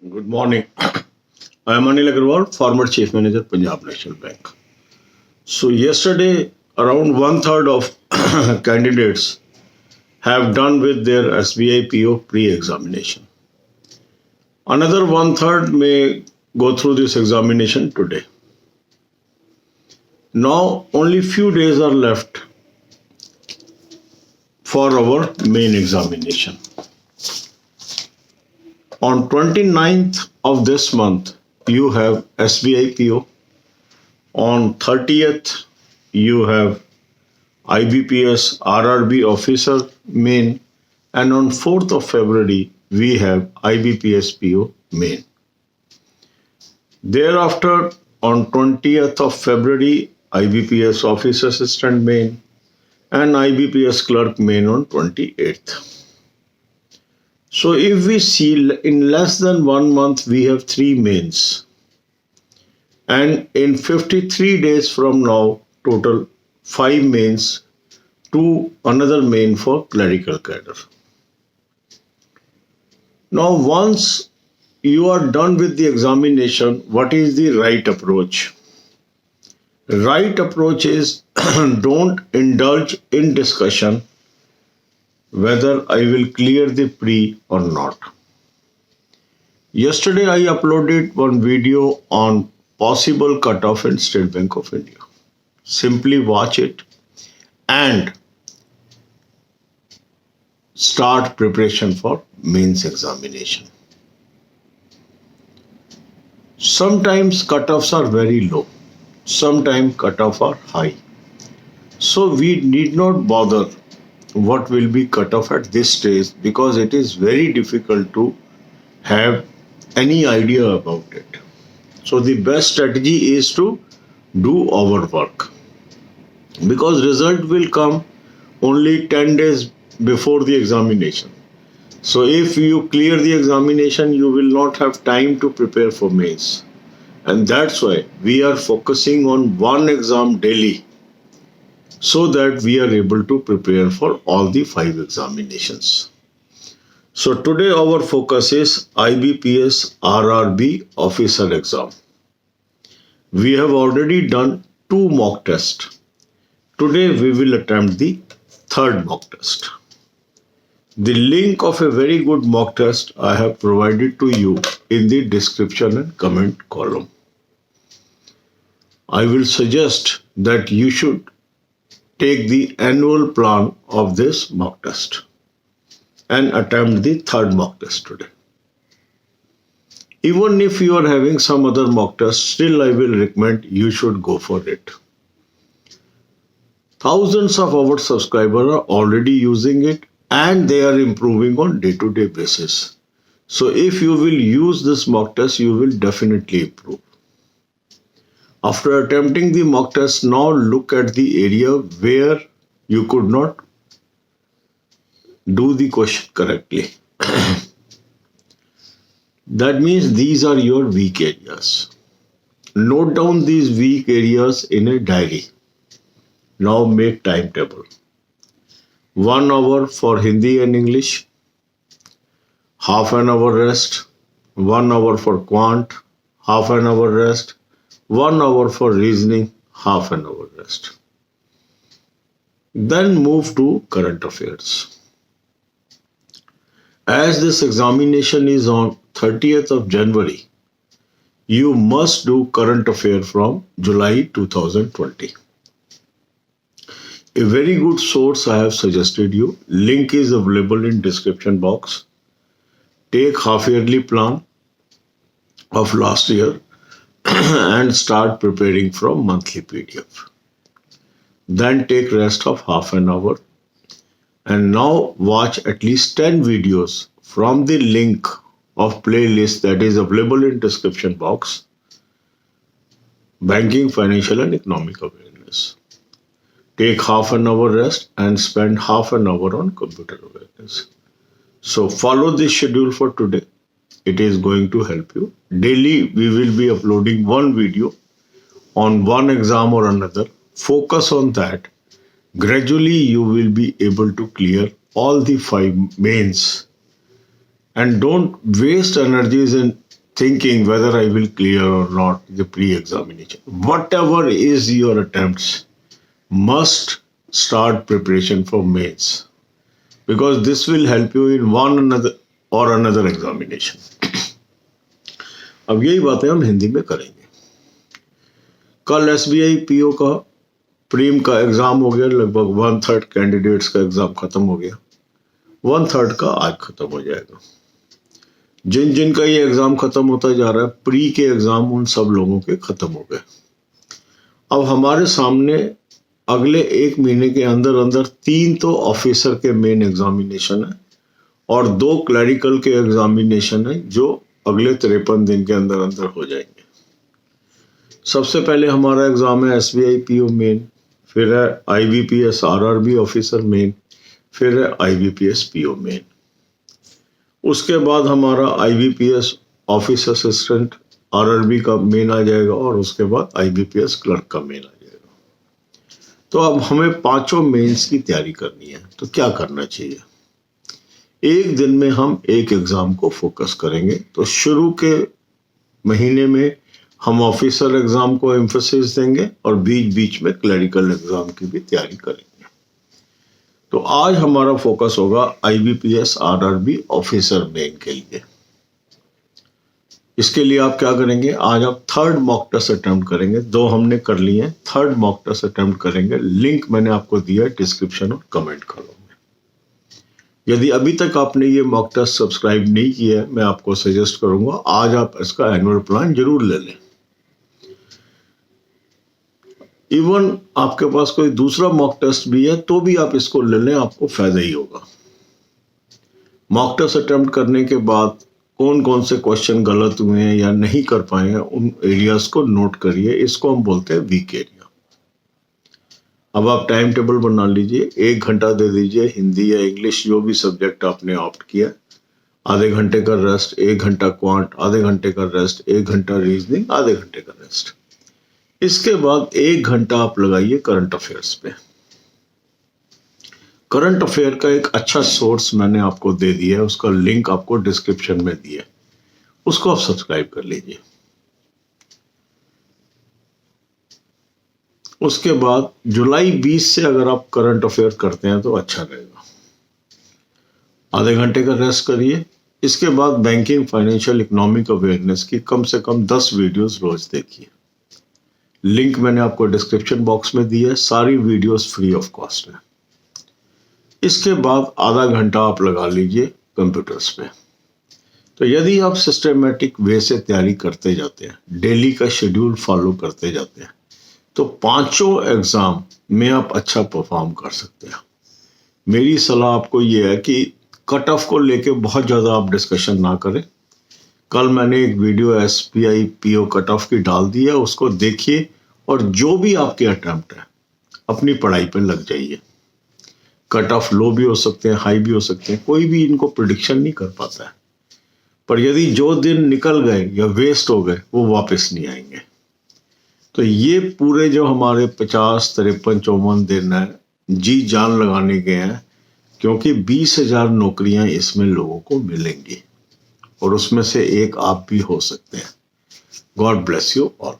Good morning. I am Anil Agarwal, former Chief Manager, Punjab National Bank. So, yesterday, around one third of candidates have done with their SBI PO pre examination. Another one third may go through this examination today. Now, only few days are left for our main examination. On 29th of this month, you have SBI PO. On 30th, you have IBPS RRB officer main, and on 4th of February, we have IBPS PO main. Thereafter, on 20th of February, IBPS office assistant main and IBPS clerk main on 28th. So if we see in less than 1 month, we have 3 mains. And in 53 days from now, total 5 mains to another main for clerical cadre. Now, once you are done with the examination, what is the right approach? Right approach is don't indulge in discussion whether I will clear the pre or not. Yesterday, I uploaded one video on possible cutoff in State Bank of India. Simply watch it and start preparation for mains examination. Sometimes cutoffs are very low, sometimes cutoffs are high. So we need not bother what will be cutoff at this stage because it is very difficult to have any idea about it. So the best strategy is to do our work because result will come only 10 days before the examination. So if you clear the examination, you will not have time to prepare for mains. And that's why we are focusing on one exam daily so that we are able to prepare for all the 5 examinations. So today our focus is IBPS RRB officer exam. We have already done 2 mock tests. Today we will attempt the 3rd mock test. The link of a very good mock test I have provided to you in the description and comment column. I will suggest that you should take the annual plan of this mock test and attempt the 3rd mock test today. Even if you are having some other mock test, still I will recommend you should go for it. Thousands of our subscribers are already using it and they are improving on day-to-day basis. So if you will use this mock test, you will definitely improve. After attempting the mock test, now look at the area where you could not do the question correctly. That means these are your weak areas. Note down these weak areas in a diary. Now make timetable. 1 hour for Hindi and English, half an hour rest, 1 hour for quant, half an hour rest, 1 hour for reasoning, half an hour rest. Then move to current affairs. As this examination is on 30th of January, you must do current affair from July 2020. A very good source I have suggested you. Link is available in description box. Take half yearly plan of last year and start preparing from monthly PDF. Then take rest of half an hour. And now watch at least 10 videos from the link of playlist that is available in description box. Banking, financial and economic awareness. Take half an hour rest and spend half an hour on computer awareness. So follow this schedule for today. It is going to help you. Daily we will be uploading one video on one exam or another. Focus on that. Gradually you will be able to clear all the 5 mains. And don't waste energies in thinking whether I will clear or not the pre-examination. Whatever is your attempts, must start preparation for mains because this will help you in one another or another examination. अब यही बातें हम हिंदी में करेंगे. कल SBI PO का prim का exam हो गया, लगभग 1/3 कैंडिडेट्स का एग्जाम खत्म हो गया, 1/3 का आज खत्म हो जाएगा. जिन जिन का ये एग्जाम खत्म होता जा रहा है, प्री के एग्जाम उन सब लोगों के खत्म हो गए. अब हमारे सामने अगले 1 महीने के अंदर अंदर 3 तो ऑफिसर के मेन एग्जामिनेशन है और 2 क्लरिकल के एग्जामिनेशन है जो अगले 53 दिन के अंदर अंदर हो जाएंगे. सबसे पहले हमारा एग्जाम है एसबीआई पीओ मेन, फिर है आईबीपीएस आरआरबी ऑफिसर मेन, फिर है आईबीपीएस पीओ मेन. उसके बाद हमारा आईबीपीएस ऑफिस असिस्टेंट आरआरबी का मेन आ जाएगा और उसके बाद आईबीपीएस क्लर्क का मेन आ जाएगा. तो अब हमें 5 मेंस की तैयारी करनी है. तो क्या करना चाहिए? एक दिन में हम एक एग्जाम को फोकस करेंगे. तो शुरू के महीने में हम ऑफिसर एग्जाम को एम्फेसिस देंगे और बीच बीच में क्लरिकल एग्जाम की भी तैयारी करेंगे. तो आज हमारा फोकस होगा आईबीपीएस आरआरबी ऑफिसर मेन के लिए. इसके लिए आप क्या करेंगे? आज आप 3rd मॉक टेस्ट अटेम्प्ट करेंगे. 2 हमने कर लिए हैं, 3rd मॉक टेस्ट अटेम्प्ट करेंगे. लिंक मैंने आपको दिया है डिस्क्रिप्शन और कमेंट कॉलम में. यदि अभी तक आपने ये मॉक टेस्ट सब्सक्राइब नहीं किया है, मैं आपको सजेस्ट करूंगा आज आप इसका एनुअल प्लान जरूर ले लें. इवन आपके पास कोई दूसरा मॉक टेस्ट भी है तो भी आप इसको ले लें, आपको फायदा ही होगा. मॉक टेस्ट अटेम्प्ट करने के बाद कौन कौन से क्वेश्चन गलत हुए हैं या नहीं कर पाए हैं, उन एरियाज को नोट करिए. इसको हम बोलते हैं वीक एरिया. अब आप टाइम टेबल बना लीजिए. 1 घंटा दे दीजिए, हिंदी या इंग्लिश जो भी सब्जेक्ट आपने ऑप्ट किया. आधे घंटे का रेस्ट, 1 घंटा क्वांट, आधे घंटे का रेस्ट, 1 घंटा रीजनिंग, आधे घंटे का रेस्ट. इसके बाद 1 घंटा आप लगाइए करंट अफेयर्स पे. करंट अफेयर का एक अच्छा सोर्स मैंने आपको दे दिया है, उसका लिंक आपको डिस्क्रिप्शन में दिया है, उसको आप सब्सक्राइब कर लीजिए. उसके बाद जुलाई 20 से अगर आप करंट अफेयर करते हैं तो अच्छा रहेगा. आधे घंटे का रेस्ट करिए. इसके बाद बैंकिंग, फाइनेंशियल, इकोनॉमिक अवेयरनेस की कम से कम 10 वीडियोस रोज देखिए. लिंक मैंने आपको डिस्क्रिप्शन बॉक्स में दी है. सारी वीडियोस फ्री ऑफ कॉस्ट है. इसके बाद आधा घंटा आप लगा लीजिए कंप्यूटर्स पे. तो यदि आप सिस्टमेटिक वे से तैयारी करते जाते हैं, डेली का शेड्यूल फॉलो करते जाते हैं, तो 5 एग्जाम में आप अच्छा परफॉर्म कर सकते हैं. मेरी सलाह आपको ये है कि कट ऑफ को लेके बहुत ज़्यादा आप डिस्कशन ना करें. कल मैंने एक video SBI PO cut off की डाल दी है, उसको देखिए और जो भी आपके अटेम्प्ट है अपनी पढ़ाई पे लग जाइए. कट ऑफ लो भी हो सकते हैं, हाई भी हो सकते हैं, कोई भी इनको प्रिडिक्शन नहीं कर पाता है. पर यदि जो दिन निकल गए या वेस्ट हो गए वो वापस नहीं आएंगे. तो ये पूरे जो हमारे 50, 53, 54 दिन है, जी जान लगाने के हैं, क्योंकि 20,000 नौकरियां इसमें लोगों को मिलेंगी और उसमें से एक आप भी हो सकते हैं. God bless you all.